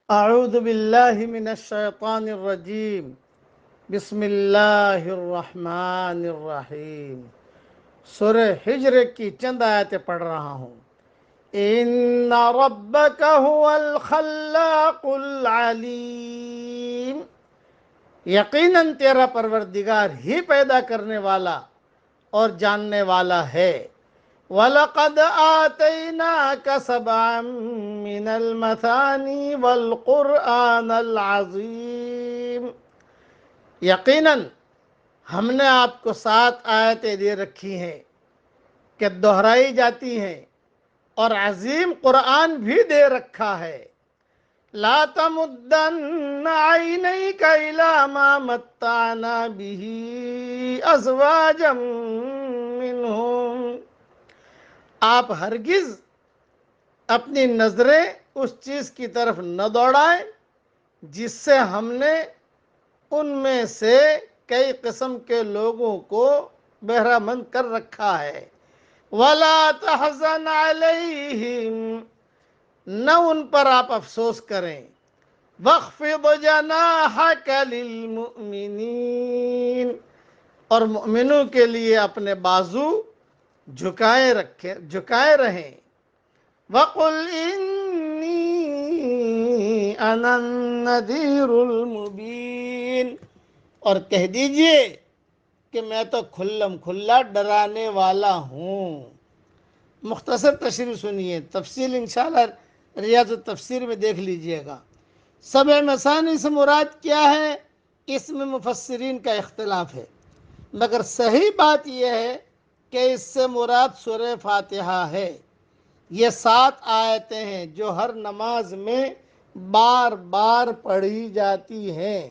اعوذ باللہ من الشیطان الرجیم بسم اللہ الرحمن الرحیم۔ سورہ ہجر کی چند آیتیں پڑھ رہا ہوں۔ ان ربک هو الخلاق العلیم، یقیناً تیرا پروردگار ہی پیدا کرنے والا اور جاننے والا ہے۔ وَلَقَدْ آتَيْنَاكَ سَبْعًا مِّنَ الْمَثَانِي وَالْقُرْآنَ الْعَظِيمَ، یقیناً ہم نے آپ کو 7 آیتیں دے رکھی ہیں کہ دہرائی جاتی ہیں، اور عظیم قرآن بھی دے رکھا ہے۔ لَا تَمُدَّنَّ عَيْنَيْكَ إِلَىٰ مَا مَتَّعْنَا بِهِ أَزْوَاجًا مِّنْهُمْ، آپ ہرگز اپنی نظریں اس چیز کی طرف نہ دوڑائیں جس سے ہم نے ان میں سے کئی قسم کے لوگوں کو بہرہ مند کر رکھا ہے۔ وَلَا تَحْزَنْ عَلَيْهِمْ، نہ ان پر آپ افسوس کریں۔ وَاخْفِضْ جَنَاحَكَ لِلْمُؤْمِنِينَ، اور مؤمنوں کے لیے اپنے بازو جھکائے رہیں۔ وَقُلْ إِنِّي أَنَا النَّذِيرُ الْمُبِينُ، اور کہہ دیجئے کہ میں تو کھلم کھلا ڈرانے والا ہوں۔ مختصر تشریح سنیے، تفصیل انشاءاللہ ریاض التفسیر میں دیکھ لیجئے گا۔ 7 مثانی سے مراد کیا ہے، اس میں مفسرین کا اختلاف ہے، مگر صحیح بات یہ ہے کہ اس سے مراد سورہ فاتحہ ہے۔ یہ 7 آیتیں ہیں جو ہر نماز میں بار بار پڑھی جاتی ہیں۔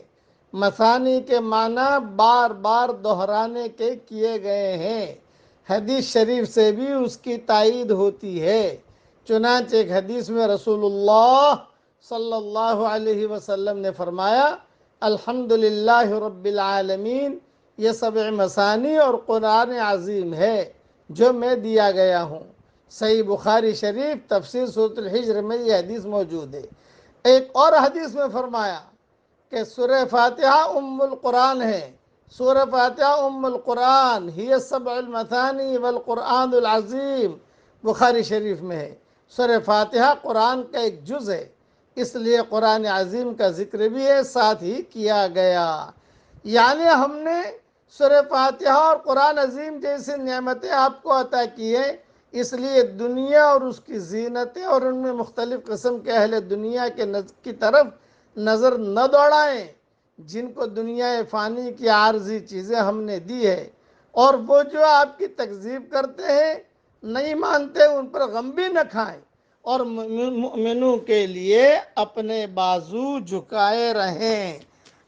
مثانی کے معنی بار بار دہرانے کے کیے گئے ہیں۔ حدیث شریف سے بھی اس کی تائید ہوتی ہے۔ چنانچہ ایک حدیث میں رسول اللہ صلی اللہ علیہ وسلم نے فرمایا، الحمدللہ رب العالمین، یہ 7 مثانی اور قرآن عظیم ہے جو میں دیا گیا ہوں۔ صحیح بخاری شریف تفسیر سورۃ الحجر میں یہ حدیث موجود ہے۔ ایک اور حدیث میں فرمایا کہ سورہ فاتحہ ام القرآن ہے۔ سورہ فاتحہ ام القرآن ہی 7 المثانی والقرآن العظیم، بخاری شریف میں ہے۔ سورہ فاتحہ قرآن کا ایک جز ہے، اس لیے قرآن عظیم کا ذکر بھی ہے ساتھ ہی کیا گیا۔ یعنی ہم نے سورہ فاتحہ اور قرآن عظیم جیسی نعمتیں آپ کو عطا کی ہیں، اس لیے دنیا اور اس کی زینتیں اور ان میں مختلف قسم کے اہل دنیا کی طرف نظر نہ دوڑائیں جن کو دنیا فانی کی عارضی چیزیں ہم نے دی ہے، اور وہ جو آپ کی تکذیب کرتے ہیں، نہیں مانتے، ان پر غم بھی نہ کھائیں، اور مؤمنوں کے لیے اپنے بازو جھکائے رہیں۔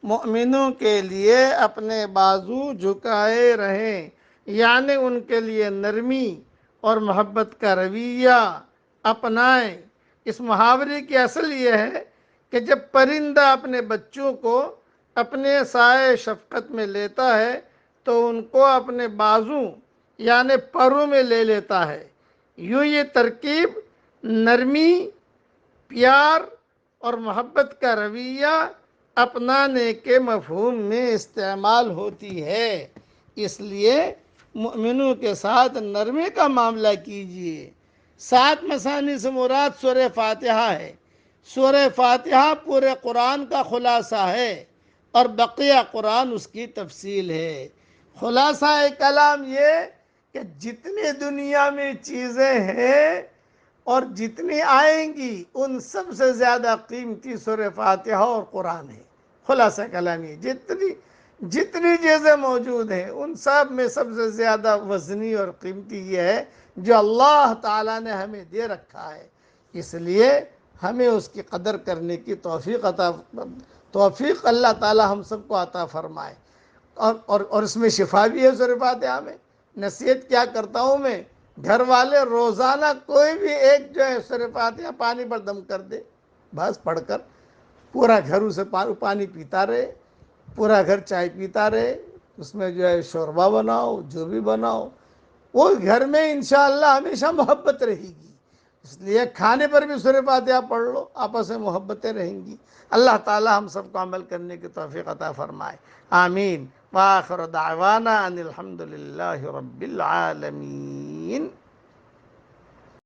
مؤمنوں کے لیے اپنے بازو جھکائے رہیں، یعنی ان کے لیے نرمی اور محبت کا رویہ اپنائیں۔ اس محاورے کی اصل یہ ہے کہ جب پرندہ اپنے بچوں کو اپنے سائے شفقت میں لیتا ہے تو ان کو اپنے بازو یعنی پروں میں لے لیتا ہے۔ یوں یہ ترکیب نرمی، پیار اور محبت کا رویہ اپنانے کے مفہوم میں استعمال ہوتی ہے۔ اس لیے مؤمنوں کے ساتھ نرمی کا معاملہ کیجیے۔ 7 مثانی سے مراد سورہ فاتحہ ہے۔ سورہ فاتحہ پورے قرآن کا خلاصہ ہے اور بقیہ قرآن اس کی تفصیل ہے۔ خلاصہ کلام یہ کہ جتنی دنیا میں چیزیں ہیں اور جتنی آئیں گی ان سب سے زیادہ قیمتی سورہ فاتحہ اور قرآن ہے۔ خلاصہ کلام یہ جتنی چیزیں موجود ہیں ان سب میں سب سے زیادہ وزنی اور قیمتی یہ ہے جو اللہ تعالیٰ نے ہمیں دے رکھا ہے۔ اس لیے ہمیں اس کی قدر کرنے کی توفیق اللہ تعالیٰ ہم سب کو عطا فرمائے۔ اور اس میں شفا بھی ہے سورہ فاتحہ میں۔ نصیحت کیا کرتا ہوں میں، گھر والے روزانہ کوئی بھی ایک جو ہے سورہ فاتحہ پانی پر دم کر دے، بس پڑھ کر پورا گھر اسے پانی پیتا رہے، پورا گھر چائے پیتا رہے، اس میں جو ہے شوربہ بناؤ، جو بھی بناؤ، وہ گھر میں انشاءاللہ ہمیشہ محبت رہے گی۔ اس لیے کھانے پر بھی سورہ فاتحہ پڑھ لو، آپس میں محبتیں رہیں گی۔ اللہ تعالی ہم سب کو عمل کرنے کی توفیق عطا فرمائے، آمین۔ وآخر دعوانا ان الحمد للہ رب العالمین۔